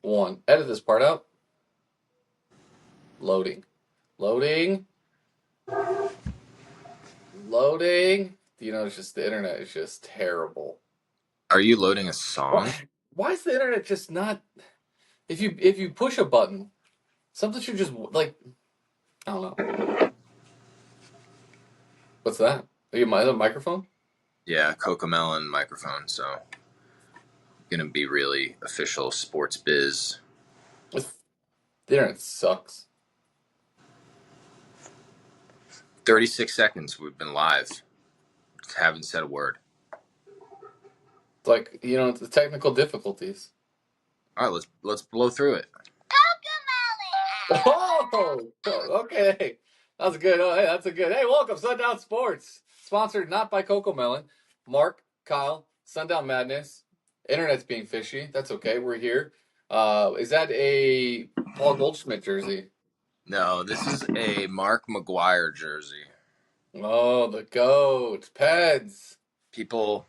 1. Edit this part out. Loading. Loading. Loading. You know, it's just the internet is just terrible. Are you loading a song? Why is the internet just not? If you push a button, something should just like I don't know. What's that? Are you a microphone? Yeah, Cocomelon microphone, so gonna be really official sports biz. The internet sucks. 36 seconds we've been live. Haven't said a word. It's like it's the technical difficulties. All right, let's blow through it. Oh, okay. That's good. Oh, hey, that's a good. Hey, welcome, Sundown Sports. Sponsored not by Coco Melon. Mark, Kyle, Sundown Madness. Internet's being fishy. That's okay. We're here. Is that a Paul Goldschmidt jersey? No, this is a Mark McGuire jersey. Oh, the GOAT. Peds. People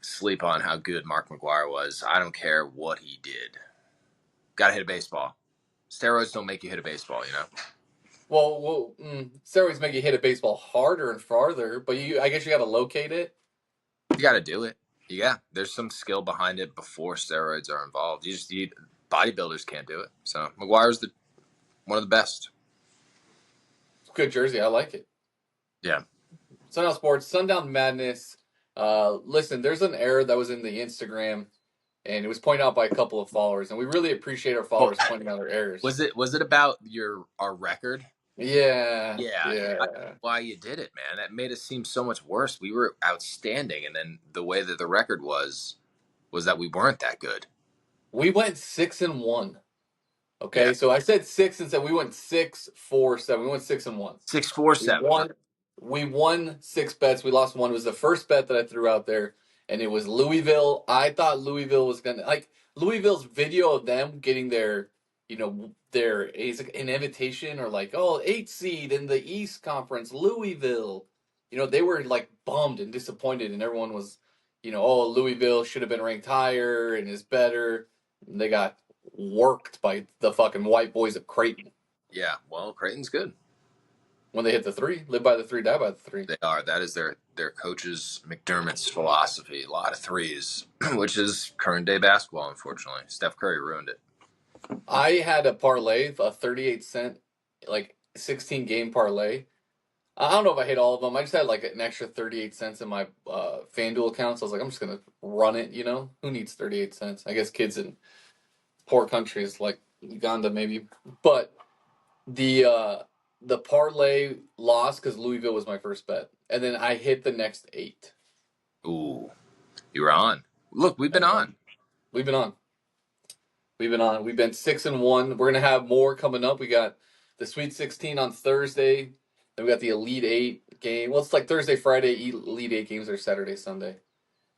sleep on how good Mark McGuire was. I don't care what he did. Gotta hit a baseball. Steroids don't make you hit a baseball, you know? Well, steroids make you hit a baseball harder and farther, but I guess you got to locate it. You gotta do it. Yeah, there's some skill behind it before steroids are involved. Bodybuilders can't do it. So McGuire's one of the best. Good jersey. I like it. Yeah. Sundown Sports, Sundown Madness. Listen, there's an error that was in the Instagram, and it was pointed out by a couple of followers, and we really appreciate our followers pointing out our errors. Was it about our record? Yeah. Yeah. Why you did it, man. That made it seem so much worse. We were outstanding, and then the way that the record was that we weren't that good. We went 6-1. Okay, Yeah. so I said 6-7. We went 6-4-7. We went 6-1. 6-4-7. We won 6 bets. We lost 1. It was the first bet that I threw out there, and it was Louisville. I thought Louisville was gonna Louisville's video of them getting their is an invitation or like 8 seed in the East Conference, Louisville. They were like bummed and disappointed, and everyone was, Louisville should have been ranked higher and is better. And they got worked by the fucking white boys of Creighton. Yeah, well, Creighton's good. When they hit the 3, live by the 3, die by the 3. They are. That is their coach's McDermott's philosophy. A lot of threes, which is current day basketball, unfortunately. Steph Curry ruined it. I had a parlay, a 38-cent, 16 game parlay. I don't know if I hit all of them. I just had like an extra 38 cents in my FanDuel account. So I was like, I'm just going to run it, Who needs 38 cents? I guess kids in poor countries like Uganda maybe. But the parlay lost because Louisville was my first bet. And then I hit the next 8. Ooh, you were on. Look, we've been on. We've been on. We've been 6-1. We're gonna have more coming up. We got the Sweet 16 on Thursday. Then we got the Elite 8 game. Well, it's like Thursday, Friday. Elite 8 games are Saturday, Sunday.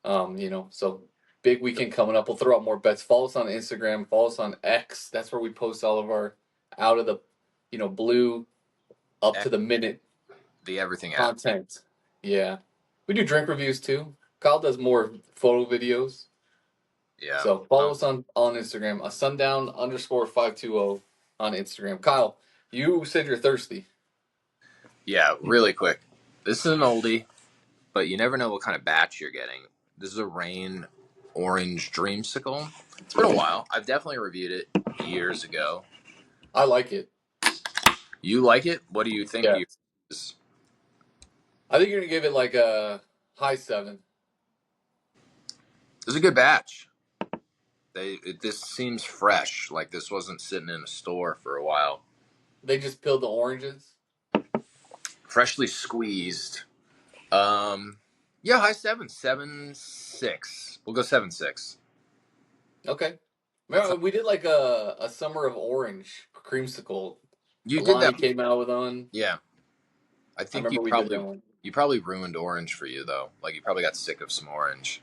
So big weekend coming up. We'll throw out more bets. Follow us on Instagram. Follow us on X. That's where we post all of our out of the, blue, up to the minute. The everything content. Yeah, we do drink reviews too. Kyle does more photo videos. Yeah. So follow us on Instagram, a sundown_520 on Instagram. Kyle, you said you're thirsty. Yeah, really quick. This is an oldie, but you never know what kind of batch you're getting. This is a Rain Orange Dreamsicle. It's been a while. I've definitely reviewed it years ago. I like it. You like it? What do you think? Yeah. I think you're going to give it like a high 7. It's a good batch. This seems fresh. Like this wasn't sitting in a store for a while. They just peeled the oranges? Freshly squeezed. Yeah, high 7. 7.6. We'll go 7.6. Okay. Remember, we did like a Summer of Orange creamsicle. You did that. Came out with on. Yeah. I think you probably ruined orange for you though. Like you probably got sick of some orange.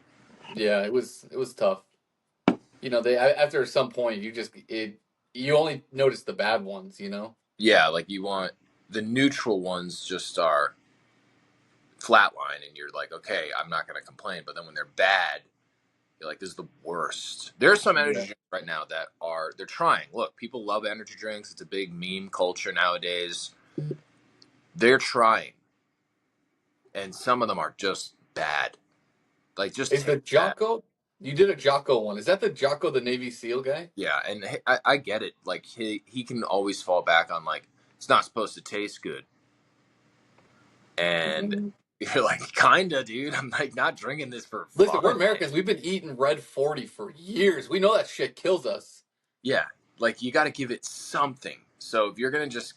Yeah, it was tough. They after some point you only notice the bad ones, Yeah, like you want the neutral ones just are flatline, and you're like, okay, I'm not going to complain. But then when they're bad, You're like, this is the worst. There's some energy Yeah. drinks right now that they're trying. Look, people love energy drinks. It's a big meme culture nowadays. They're trying, and some of them are just bad. Like, just Is the bad. Jocko? You did a Jocko one. Is that the Jocko, the Navy SEAL guy? Yeah, and I get it. Like, he can always fall back on, like, it's not supposed to taste good, and Mhm. you're like, kinda, dude. I'm like, not drinking this for Listen, we're fun, man. Americans. We've been eating Red 40 for years. We know that shit kills us. Yeah, like, you got to give it something. So if you're gonna just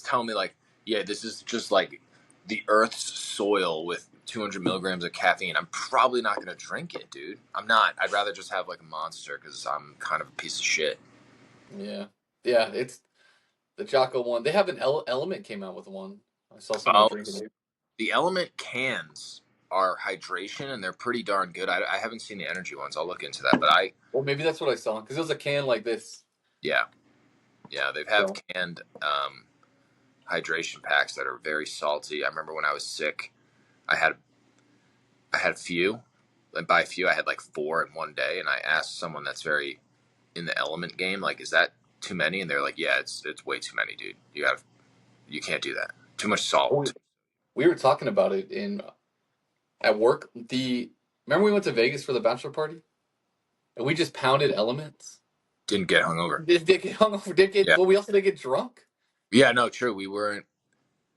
tell me, like, yeah, this is just like the Earth's soil with 200 milligrams of caffeine, I'm probably not gonna drink it, dude. I'm not. I'd rather just have like a Monster because I'm kind of a piece of shit. Yeah. Yeah, it's the Jocko one. They have an Element came out with one. I saw someone Oh, drinking it. the Element cans are hydration and they're pretty darn good. I haven't seen the energy ones. I'll look into that. But Well, maybe that's what I saw because it was a can like this. yeah, yeah, they have So, canned hydration packs that are very salty. I remember when I was sick, I had I had a few, and by a few, I had like 4 in one day. And I asked someone that's very in the Element game, like, is that too many? And they're like, yeah, it's way too many, dude. You can't do that. Too much we, salt. we were talking about it in at work. The Remember we went to Vegas for the bachelor party and we just pounded Elements. Didn't get hungover. Did get hungover? Did get? Yeah, Well, we also did get drunk. yeah, no, true. We weren't.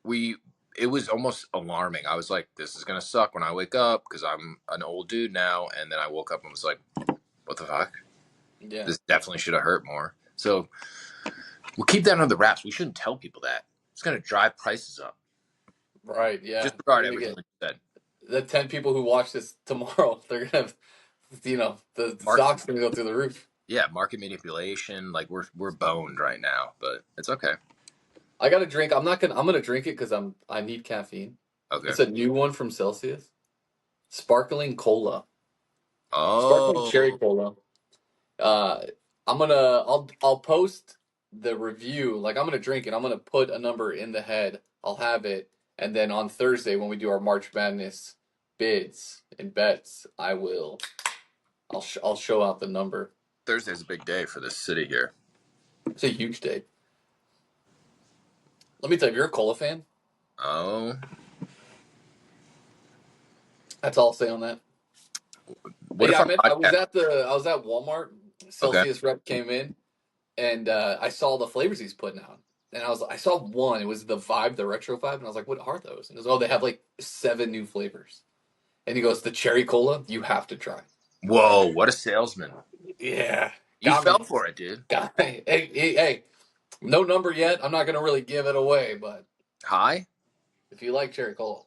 We It was almost alarming. I was like, this is gonna suck when I wake up because I'm an old dude now. And then I woke up and was like, what the fuck? Yeah. This definitely should have hurt more. So we'll keep that under the wraps. We shouldn't tell people that. It's gonna drive prices up. Right. Yeah. Disregard We're gonna everything get we said. the 10 people who watch this tomorrow. They're gonna have, the Mark, stock's gonna go through the roof. yeah, market manipulation. Like we're boned right now, but it's okay. I got to drink. I'm gonna drink it because I need caffeine. Okay. It's a new one from Celsius. Sparkling cola. Sparkling cherry Oh, cola. Uh, I'll post the review. Like I'm gonna drink it. I'm gonna put a number in the head. I'll have it, and then on Thursday when we do our March Madness bids and bets, I'll show out the number. Thursday's a big day for this city here. It's a huge day. Let me tell you, if you're a cola fan, Oh, that's all I'll say on that. what if Yeah, I our meant podcast? I was at Walmart. Okay. Celsius rep came in, and I saw the flavors he's putting out. And I saw one. It was the Vibe, the retro Vibe, and I was like, "What are those?" And he goes, "Oh, they have like 7 new flavors." And he goes, "The cherry cola, you have to try." Whoa, what a salesman! Yeah, You got fell me. for it, dude. Got me. Hey, no number yet. I'm not gonna really give it away, but Hi. if you like cherry cola,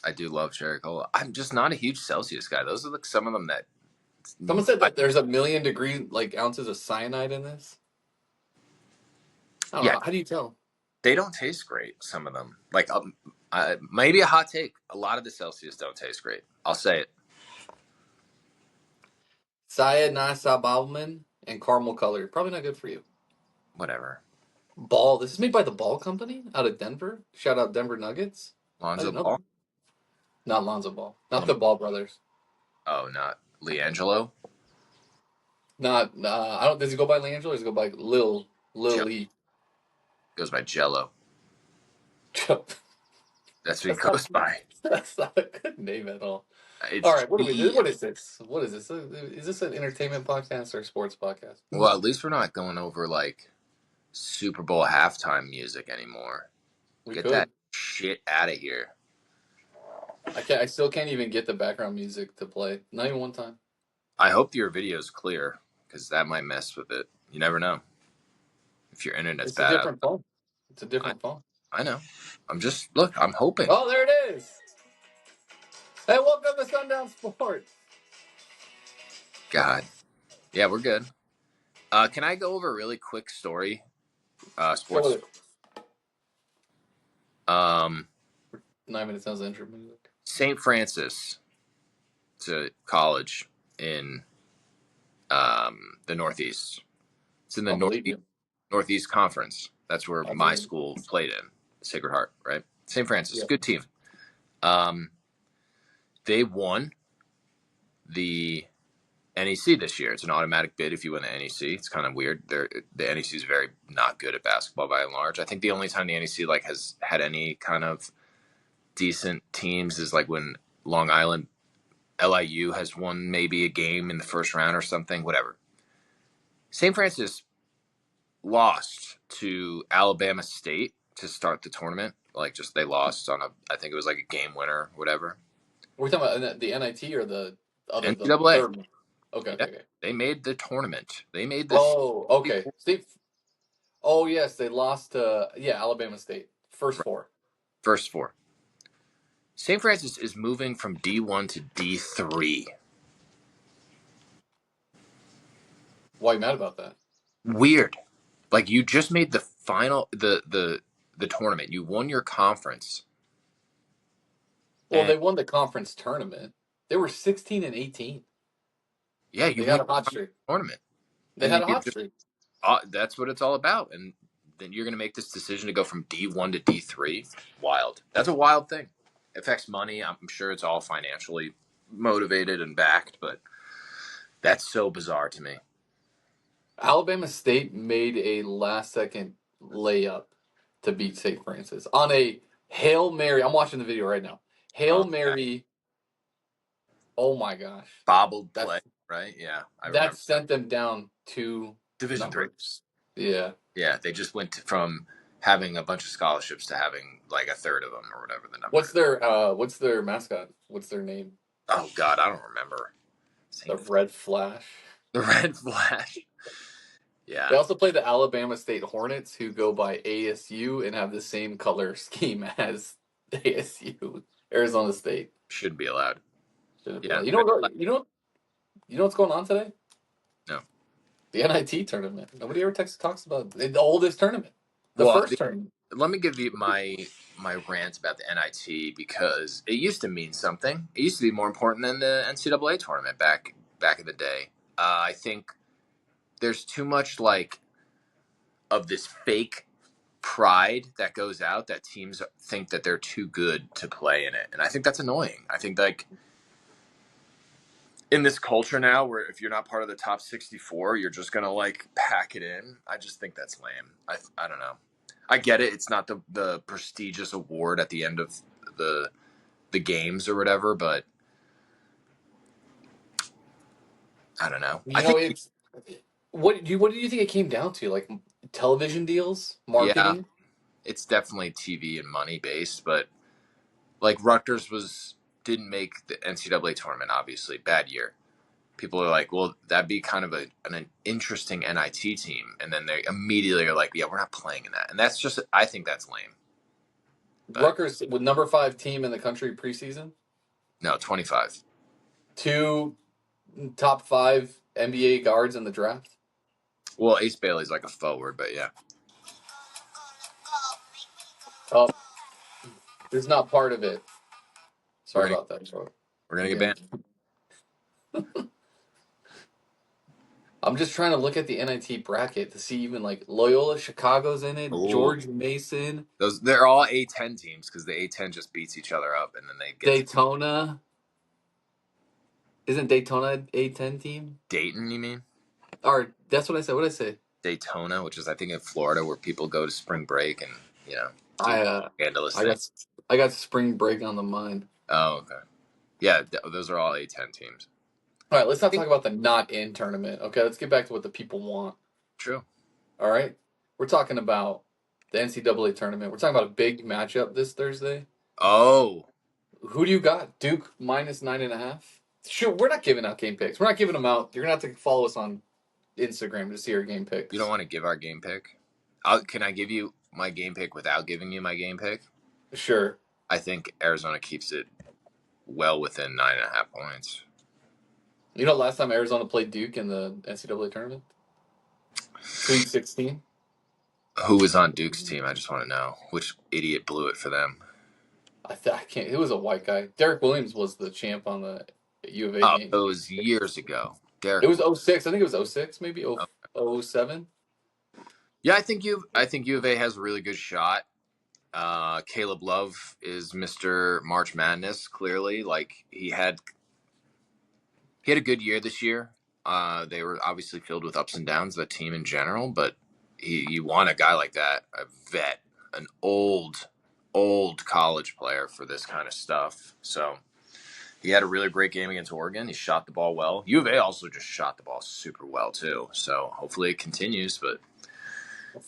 I do love cherry cola. I'm just not a huge Celsius guy. Those are like some of them that someone said I, that there's a million degree like ounces of cyanide in this. I don't yeah, know. How do you tell? they don't taste great. Some of them, like maybe a hot take. A lot of the Celsius don't taste great. I'll say it. Cyanide and caramel color. Probably not good for you. Whatever. Ball. This is made by the Ball Company out of Denver. Shout out Denver Nuggets. I Lonzo didn't know Ball. that. Not Lonzo Ball. Not the Ball brothers. Oh, not Leangelo. Not. I don't. Does he go by Leangelo or does he go by Lil Jello Lee? goes by Jello. That's what he That's not. goes by. That's not a good name at all. All It's right. What are we doing? G. What is this? What is this? Is this an entertainment podcast or a sports podcast? Well, at least we're not going over like Super Bowl halftime music anymore. We Get that could. shit out of here. I can't. I still can't even get the background music to play. Not even one time. I hope your video is clear because that might mess with it. You never know if your internet's It's a bad out. different phone. It's a I, different phone. I know. I'm hoping. Oh, there it is. Hey, welcome to Sundown Sports. God. Yeah, we're good. Can I go over a really quick story? Go with Sports. it. Um, 9 minutes sounds intro music. St. Francis. It's a college in the Northeast. It's in the I'll believe you. Northeast Conference. That's where I'll my believe you. school played in. Sacred Heart, right? St. Francis, Yeah. good team. Um, they won the NEC this year. It's an automatic bid if you win the NEC. It's kind of weird. The NEC is very not good at basketball by and large. I think the only time the NEC like has had any kind of decent teams is like when Long Island LIU has won maybe a game in the first round or something. Whatever. St. Francis lost to Alabama State to start the tournament. Like just they lost on I think it was like a game winner, whatever. We're talking about the NIT or the other, the NCAA. third one? Okay, Yeah, okay, okay. they made the tournament. They made this Oh, okay. State. Oh, yes, they lost to Alabama State. First four. first four. St. Francis is moving from D1 to D3. Why are you mad about that? Weird. Like you just made the final the tournament. You won your conference. Well, And they won the conference tournament. They were 16-18. yeah, you They won had a hot the streak. tournament. They And then had a you hot just streak. that's what it's all about. And then you're going to make this decision to go from D1 to D3. Wild. That's a wild thing. It affects money. I'm sure it's all financially motivated and backed, but that's so bizarre to me. Alabama State made a last-second layup to beat St. Francis on a Hail Mary. I'm watching the video right now. Hail Yeah. Mary. Oh my gosh. Bobbled That play, right? Yeah, I that remember that. sent them down two Division 3. numbers. Yeah. Yeah, they just went from having a bunch of scholarships to having like a third of them or whatever the number is. What's their mascot? What's their name? Oh God, I don't remember. The Red Flash. The Red Flash. They Yeah, also play the Alabama State Hornets, who go by ASU and have the same color scheme as ASU, Arizona State. should be allowed. Shouldn't be Yeah, allowed. Red Flash. You know what's going on today? No. The NIT tournament. Nobody ever talks about the oldest tournament, the Well, first tournament. let me give you my rant about the NIT because it used to mean something. It used to be more important than the NCAA tournament back in the day. I think there's too much like of this fake pride that goes out that teams think that they're too good to play in it, and I think that's annoying. I think like in this culture now where if you're not part of the top 64 you're just gonna like pack it in. I just think that's lame. I don't know. I get it, it's not the prestigious award at the end of the games or whatever, but I don't know. I think It's what do you think it came down to? Like television deals, yeah, marketing. it's definitely TV and money based, but like Rutgers was didn't make the NCAA tournament, obviously bad year. People are like, well, that'd be kind of an interesting NIT team. And then they immediately are like, yeah, we're not playing in that. And that's just, I think that's lame. But Rutgers with number 5 team in the country preseason. no, 25. 2 top 5 NBA guards in the draft. Well, Ace Bailey's like a forward, but yeah. Oh, it's not part of it. We're Sorry gonna about that, Troy. we're gonna I'm get banned. I'm just trying to look at the NIT bracket to see even like Loyola Chicago's in it, Oh, George Mason, they're all A10 teams because the A10 just beats each other up and then they get to Daytona. Isn't Daytona a 10 team? Dayton, you mean? Or that's what I said. What did I say? Daytona, which is I think in Florida where people go to spring break and, do I uh scandalous I things. got I got spring break on the mind. Oh, okay. Yeah, those are all A10 teams. All right, let's I not think talk about the not in tournament. Okay, let's get back to what the people want. true. All right, we're talking about the NCAA tournament. We're talking about a big matchup this Thursday. Oh, Who do you got? Duke minus 9.5. Sure, we're not giving out game picks. We're not giving them out. You're gonna have to follow us on Instagram to see our game you don't picks. want to give our game pick? Can I give you my game pick without giving you my game pick? Sure. I think Arizona keeps it well within 9.5 points. You know, last time Arizona played Duke in the NCAA tournament, Sweet 16. Who was on Duke's team? I just want to know which idiot blew it for them. I can't. It was a white guy. Derek Williams was the champ on the U of A Oh, game. it was years ago. It Derek. was '06. I think it was '06, maybe Oh. '07. Yeah, I think U of A has a really good shot. Caleb Love is Mr. March Madness. Clearly, like he had a good year this year. They were obviously filled with ups and downs, the team in general, but you want a guy like that, a vet, an old college player for this kind of stuff. So he had a really great game against Oregon. He shot the ball well. U of A also just shot the ball super well too. So hopefully it continues. But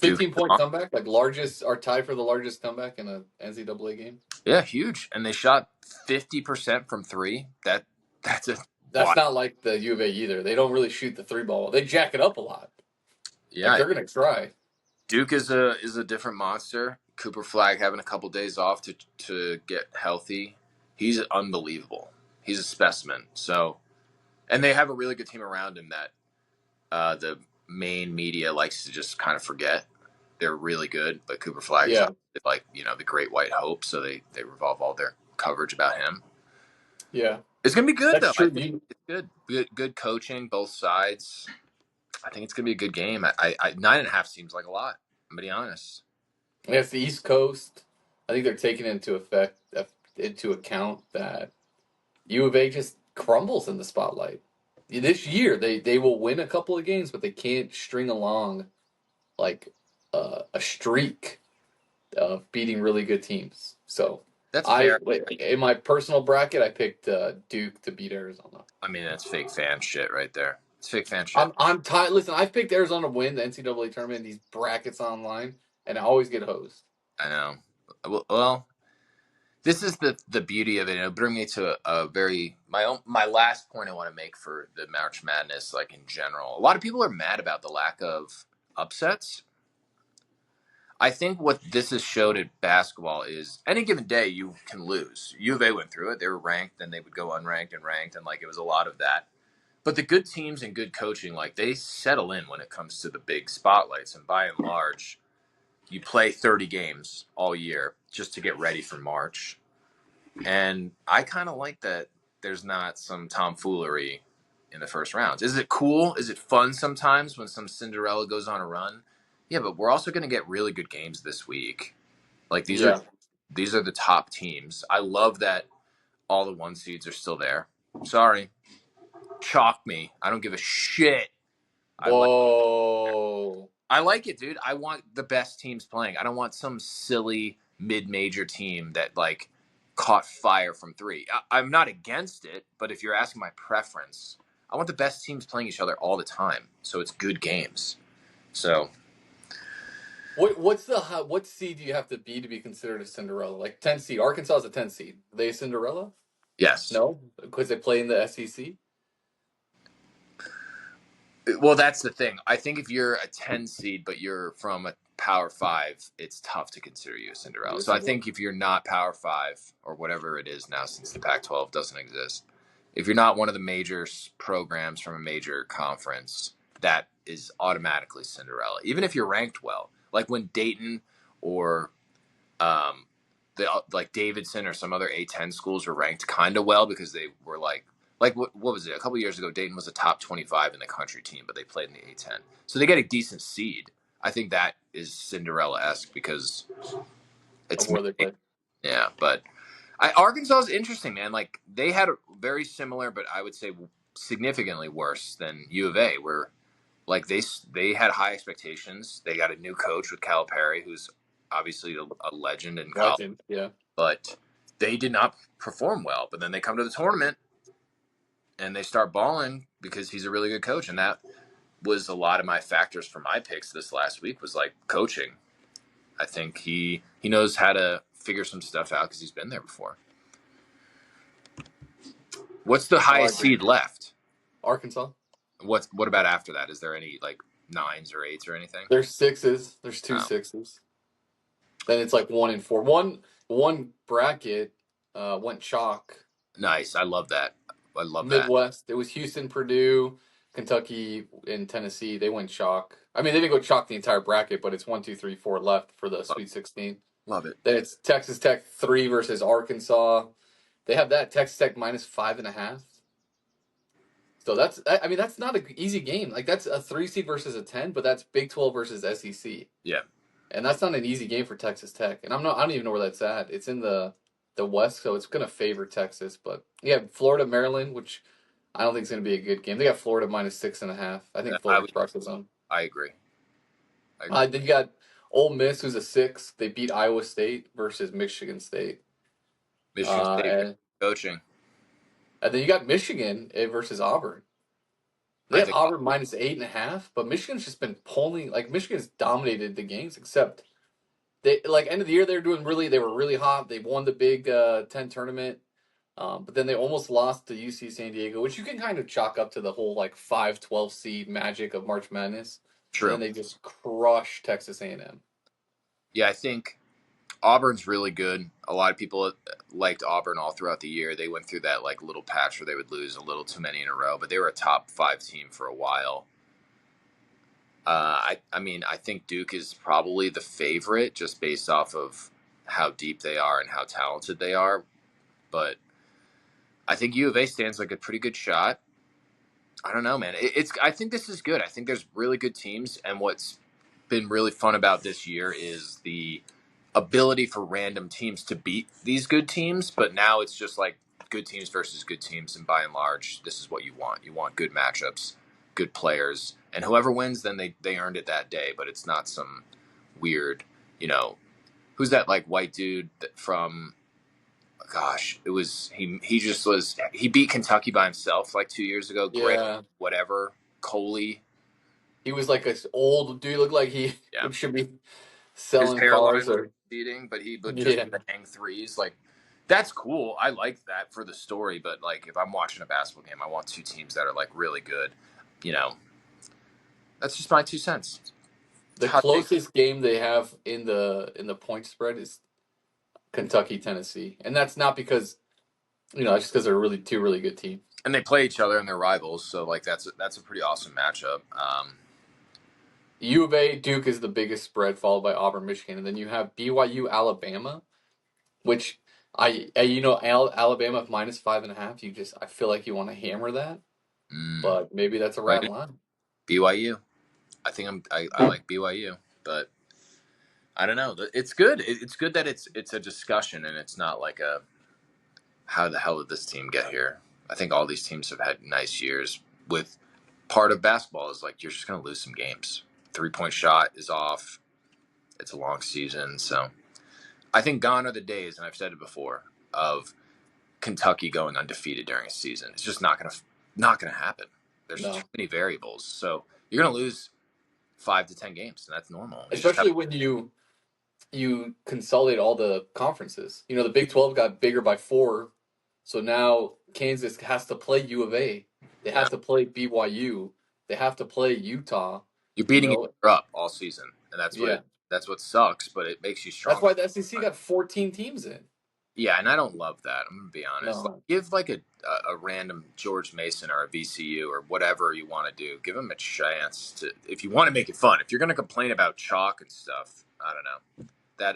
Duke, 15-point comeback, like largest or tied for the largest comeback in a NCAA game. yeah, huge. And they shot 50% from three. That's a That's wow. not like the U of A either. They don't really shoot the three ball. They jack it up a lot. Like Yeah, they're gonna try. Duke is a different monster. Cooper Flag having a couple days off to get healthy. He's unbelievable. He's a specimen. So, and they have a really good team around him that the main media likes to just kind of forget. They're really good, but Cooper Flag is Yeah, like the great white hope. So they revolve all their coverage about him. yeah, It's gonna be good that's though. I true. think it's good coaching both sides. I think it's gonna be a good game. I 9.5 seems like a lot. I'm gonna be honest. Yeah, it's the East Coast. I think they're taking into account that U of A just crumbles in the spotlight. This year, they will win a couple of games, but they can't string along like a streak of beating really good teams. So That's fair. in my personal bracket, I picked Duke to beat Arizona. I mean, that's fake fan shit right there. It's fake fan shit. I'm tired. Listen, I've picked Arizona to win the NCAA tournament in these brackets online, and I always get hosed. I know. Well, this is the beauty of it. It'll bring me to my last point I want to make for the March Madness, like in general. A lot of people are mad about the lack of upsets. I think what this has showed at basketball is any given day you can lose. U of A went through it. They were ranked, then they would go unranked and ranked, and like it was a lot of that. But the good teams and good coaching, like they settle in when it comes to the big spotlights. And by and large, you play 30 games all year just to get ready for March. And I kind of like that there's not some tomfoolery in the first rounds. Is it cool? Is it fun sometimes when some Cinderella goes on a run? Yeah, but we're also going to get really good games this week. Like Yeah. these are the top teams. I love that all the one seeds are still there. Sorry, chalk me. I don't give a shit. I like Whoa. I like it, dude. I want the best teams playing. I don't want some silly mid-major team that like caught fire from three. I'm not against it, but if you're asking my preference, I want the best teams playing each other all the time, so it's good games. So What seed do you have to be considered a Cinderella? Like 10 seed. Arkansas is a 10 seed. Are they a Cinderella? yes, No, because they play in the SEC. well that's the thing. I think if you're a 10 seed but you're from a Power Five, it's tough to consider you a Cinderella. You're a So I Cinderella. think if you're not Power Five or whatever it is now, since the Pac-12 doesn't exist, if you're not one of the major programs from a major conference, that is automatically Cinderella. Even if you're ranked well, like when Dayton or like Davidson or some other A10 schools were ranked kind of well because they were like what was it? A couple years ago, Dayton was a top 25 in the country team, but they played in the A10, so they get a decent seed. I think that is Cinderella-esque because Of it's where they play. yeah, but Arkansas is interesting, man. Like they had a very similar, but I would say significantly worse than U of A, where like they had high expectations. They got a new coach with Calipari, who's obviously a legend in college, Legend, yeah. but they did not perform well. But then they come to the tournament and they start balling because he's a really good coach, and that was a lot of my factors for my picks this last week was like coaching. I think he knows how to figure some stuff out because he's been there before. What's the Oh, I highest agree. seed left? Arkansas. What about after that? Is there any like nines or eights or anything? There's sixes. There's two Oh, sixes. Then it's like 1 and 4. One bracket went chalk. nice. I love that. I love that. Midwest. It was Houston, Purdue, Kentucky, and Tennessee. They went chalk. I mean, they didn't go chalk the entire bracket, but it's 1, 2, 3, 4 left for the Love, Sweet 16. love it. Then it's Texas Tech 3 versus Arkansas. They have that Texas Tech -5.5. So I mean, that's not an easy game. Like that's a 3 seed versus a 10, but that's Big 12 versus SEC. Yeah. And that's not an easy game for Texas Tech. And I don't even know where that's at. It's in the West, so it's gonna favor Texas. But yeah, Florida, Maryland, which I don't think it's going to be a good game. They got Florida minus 6.5. I think I Florida would. crushes them. I agree. I agree. Then you got Ole Miss, who's a 6. They beat Iowa State versus Michigan State. Michigan Uh, State and, coaching. and then you got Michigan versus Auburn. They I have think. Auburn minus 8.5, but Michigan's just been pulling. Like Michigan's dominated the games, except they like end of the year they were doing really. They were really hot. They won the Big 10 tournament, but then they almost lost to UC San Diego, which you can kind of chalk up to the whole like 5-12 seed magic of March Madness. And True. then they just crushed Texas A&M. Yeah, I think Auburn's really good. A lot of people liked Auburn all throughout the year. They went through that like little patch where they would lose a little too many in a row, but they were a top 5 team for a while. I mean, I think Duke is probably the favorite just based off of how deep they are and how talented they are. But I think U of A stands like a pretty good shot. I don't know, man. It's. I think this is good. I think there's really good teams, and what's been really fun about this year is the ability for random teams to beat these good teams. But now it's just like good teams versus good teams, and by and large, this is what you want. You want good matchups, good players, and whoever wins, then they earned it that day. But it's not some weird, you know, who's that like white dude from gosh, it was he just was he beat Kentucky by himself like 2 years ago. Great, Yeah, whatever. Coley, he was like an old dude. Looked like he yeah, should be his selling hairline cars was or receding, but he would just yeah. hang threes. Like that's cool. I like that for the story. But like if I'm watching a basketball game, I want two teams that are like really good. You know, that's just my 2 cents. It's The a hot take. closest game they have in the point spread is Kentucky Tennessee, and that's not because just because they're really two really good teams. And they play each other and they're rivals, so like that's a pretty awesome matchup. U of A Duke is the biggest spread, followed by Auburn Michigan, and then you have BYU Alabama, which Alabama minus 5.5. I feel like you want to hammer that, mm, but maybe that's a right, right line. BYU. I like BYU, but I don't know. It's good. It's good that it's a discussion and it's not like a how the hell did this team get here? I think all these teams have had nice years. With part of basketball is like you're just going to lose some games. 3-point shot is off. It's a long season, so I think gone are the days, and I've said it before, of Kentucky going undefeated during a season. It's just not gonna happen. There's too No, many variables, so you're gonna lose 5 to 10 games, and that's normal. You just have especially when you consolidate all the conferences. The Big 12 got bigger by 4, so now Kansas has to play U of A. They yeah. have to play BYU. They have to play Utah. You're You beating each know, other up all season, and yeah. that's what sucks, but it makes you That's stronger. why the SEC got 14 teams in. Yeah, and I don't love that. I'm gonna be honest. Like, No, give like a random George Mason or a VCU or whatever you want to do. Give them a chance to if you want to make it fun. If you're gonna complain about chalk and stuff, I don't know.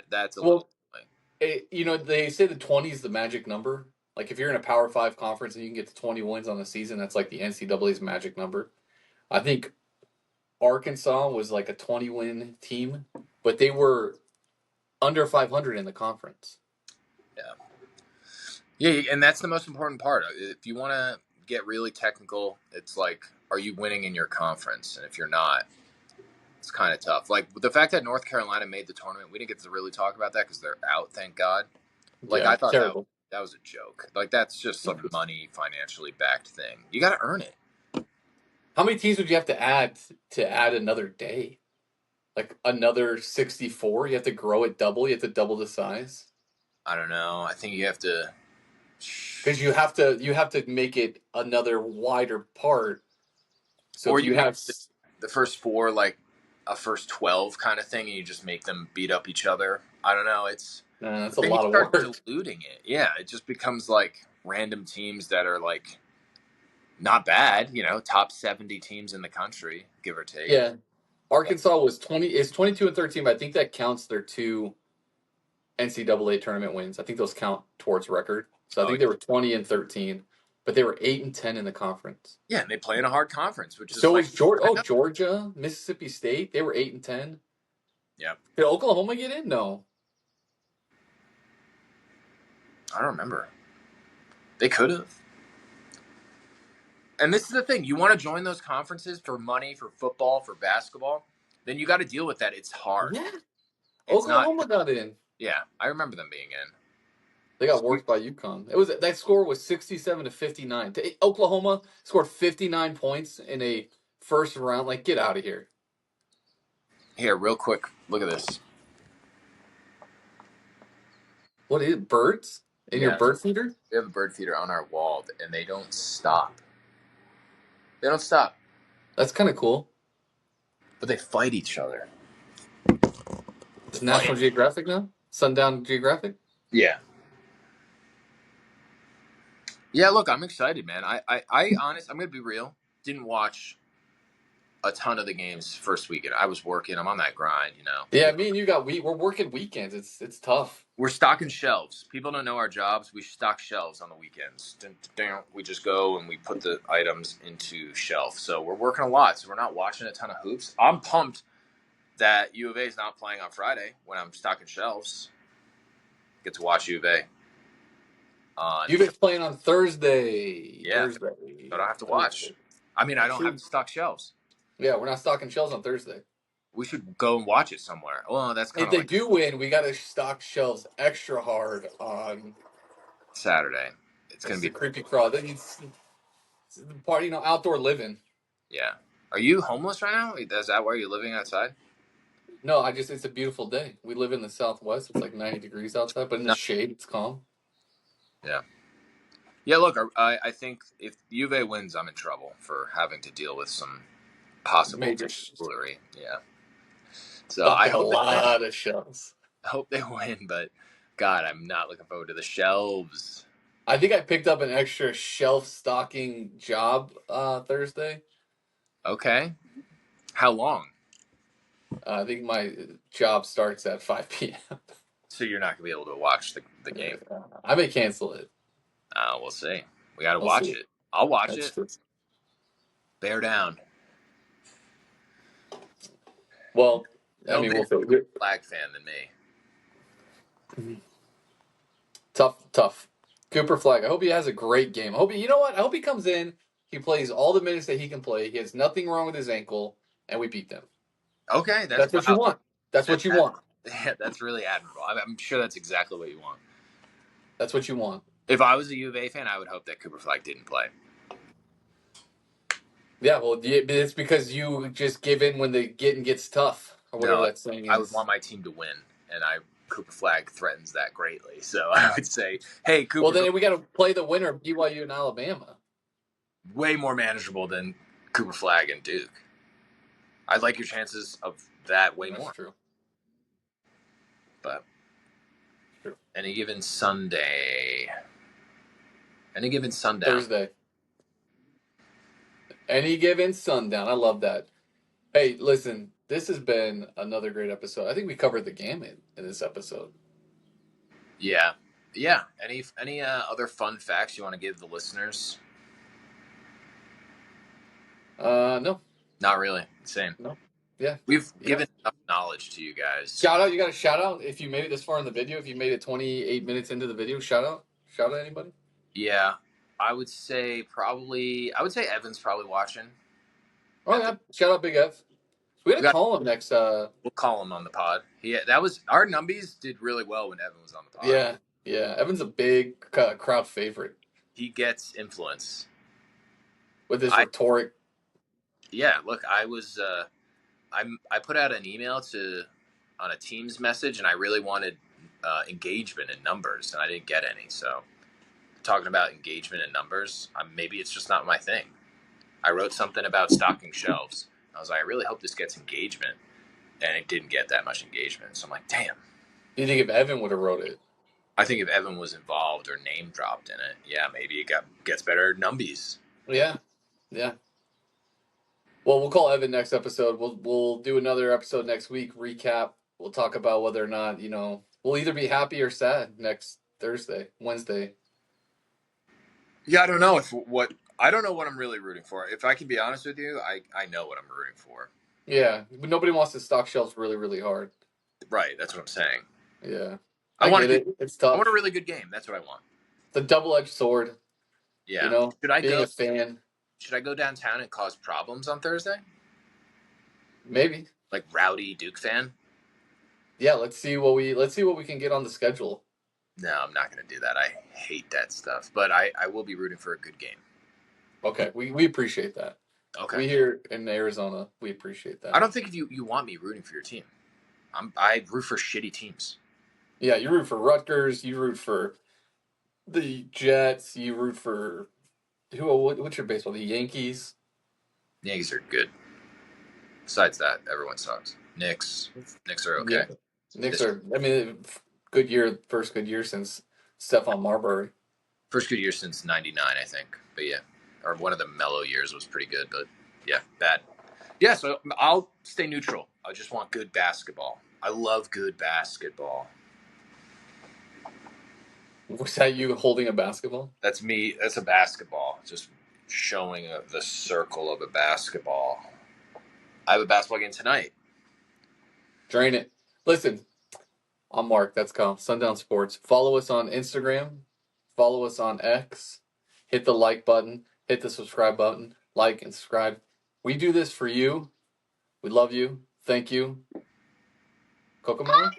That's a little. well, they say the 20 is the magic number. Like if you're in a Power Five conference and you can get to 20 wins on the season, that's like the NCAA's magic number. I think Arkansas was like a 20-win team, but they were under 500 in the conference. Yeah. Yeah, and that's the most important part. If you want to get really technical, it's like, are you winning in your conference? And if you're not, it's kind of tough. Like the fact that North Carolina made the tournament, we didn't get to really talk about that because they're out, thank God. Like Yeah, I thought terrible. that was a joke. Like that's just some money financially backed thing. You got to earn it. How many teams would you have to add another day? Like another 64? You have to grow it double. You have to double the size I don't know. I think you have to, because you have to make it another wider part. So or if you you make have, the first four like a first 12 kind of thing, and you just make them beat up each other. I don't know. It's that's but a then you lot of start work. diluting it. Yeah, it just becomes like random teams that are like not bad. Top 70 teams in the country, give or take. Yeah, Arkansas was 20. It's 22 and 13, but I think that counts their two NCAA tournament wins. I think those count towards record. So I Oh think they were 20 and 13, but they were 8 and 10 in the conference. yeah, and they play in a hard conference, which is So like was Georgia. Oh, Georgia, Mississippi State. They were 8 and 10. yeah. Did Oklahoma get in? No. I don't remember. They could have. And this is the thing: you want to join those conferences for money, for football, for basketball, then you got to deal with that. It's hard. Yeah. It's not. Oklahoma got in. Yeah, I remember them being in. They got So worked by UConn. It was that score was 67-59. Oklahoma scored 59 points in a first round. Like, get out of here. here, real quick, look at this. What is it? Birds in your Yeah, bird feeder? we have a bird feeder on our wall, and they don't stop. They don't stop, That's kind of cool. but they fight each other. It's National Geographic now. Sundown Geographic. Yeah. Yeah, look, I'm excited, man. I honest, I'm gonna be real. Didn't watch a ton of the games first weekend. I was working. I'm on that grind, you know. Yeah, me and you we're working weekends. It's tough. We're stocking shelves. People don't know our jobs. We stock shelves on the weekends. We just go and we put the items into shelf. So we're working a lot. So we're not watching a ton of hoops. I'm pumped that U of A is not playing on Friday when I'm stocking shelves. Get to watch U of A. You guys playing on Thursday. Yeah, Thursday. so I don't have to Thursday. watch. I mean, I don't have Shoot. to stock shelves. Yeah, we're not stocking shelves on Thursday. We should go and watch it somewhere. Well, that's kind If of they like do win, we got to stock shelves extra hard on. Saturday. It's This gonna is a be creepy crawl. It's part, outdoor living. yeah. Are you homeless right now? Is that why you're living outside? No, it's a beautiful day. We live in the Southwest. It's like 90 degrees outside, but in the No. shade, it's calm. Yeah. Yeah, look, I think if U of A wins, I'm in trouble for having to deal with some possible Major foolery. Yeah. So stocking a lot of shelves. I hope they win, but God, I'm not looking forward to the shelves. I think I picked up an extra shelf stocking job Thursday. Okay. How long? I think my job starts at 5 p.m. So you're not gonna be able to watch the game. I may cancel it. We'll see. We got to We'll watch see. it. I'll watch That's it. true. Bear down. Well, I No mean, bigger we'll figure. flag fan than me. Tough. Cooper Flag. I hope he has a great game. You know what? I hope he comes in. He plays all the minutes that he can play. He has nothing wrong with his ankle, and we beat them. Okay, that's That's what you wow. want. That's what you want. Yeah, that's really admirable. I'm sure that's exactly what you want. That's what you want. If I was a U of A fan, I would hope that Cooper Flag didn't play. Yeah, well, it's because you just give in when the getting gets tough, or whatever No, that saying is. I would want my team to win, and Cooper Flag threatens that greatly. So I would say, hey, Cooper. Well, then we got to play the winner of BYU and Alabama. Way more manageable than Cooper Flag and Duke. I like your chances of that way That's more. true. But True. Any given Sunday. Any given Sundown. Thursday. Any given sundown. I love that. Hey, listen, this has been another great episode. I think we covered the gamut in this episode. Yeah. Yeah. Any other fun facts you want to give the listeners? No. Not really. Same. No. Yeah. We've given enough knowledge to you guys. Shout out. You got a shout out if you made it this far in the video. If you made it 28 minutes into the video, shout out. Shout out anybody? Yeah. I would say Evan's probably watching. Oh, yeah. Shout out Big F. We got to call him next. We'll call him on the pod. Our numbies did really well when Evan was on the pod. Yeah. Yeah. Evan's a big crowd favorite. He gets influence. With his rhetoric. Yeah. Look, I put out an email on a Teams message, and I really wanted engagement and numbers, and I didn't get any. So, talking about engagement and numbers, maybe it's just not my thing. I wrote something about stocking shelves. I was like, I really hope this gets engagement, and it didn't get that much engagement. So I'm like, damn. Do you think if Evan would have wrote it? I think if Evan was involved or name dropped in it, yeah, maybe it gets better numbies. Yeah. Yeah. Well, we'll call Evan next episode. We'll do another episode next week, recap. We'll talk about whether or not, we'll either be happy or sad next Wednesday. Yeah, I don't know I don't know what I'm really rooting for. If I can be honest with you, I know what I'm rooting for. Yeah, but nobody wants to stock shelves really, really hard. Right, that's what I'm saying. Yeah. I want it's tough. I want a really good game. That's what I want. It's a double-edged sword. Yeah. Being a fan. Should I go downtown and cause problems on Thursday? Maybe. Like rowdy Duke fan? Yeah, let's see what we can get on the schedule. No, I'm not going to do that. I hate that stuff. But I will be rooting for a good game. Okay, we appreciate that. Okay. We here in Arizona, we appreciate I that. don't think if you want me rooting for your team. I root for shitty teams. Yeah, you root for Rutgers, you root for the Jets, you root for what's your baseball? The Yankees. The Yankees are good. Besides that, everyone sucks. Knicks are Yeah, okay. Knicks This are. I mean, good year, first good year since Stephon Marbury. first good year since '99, I think. But yeah, or one of the mellow years was pretty good. But yeah, bad. Yeah, so I'll stay neutral. I just want good basketball. I love good basketball. Was that you holding a basketball? That's me. That's a basketball. Just showing the circle of a basketball. I have a basketball game tonight. Drain it. Listen, I'm Mark. That's Kyle. Sundown Sports. Follow us on Instagram. Follow us on X. Hit the like button. Hit the subscribe button. Like and subscribe. We do this for you. We love you. Thank you. Cocomelon?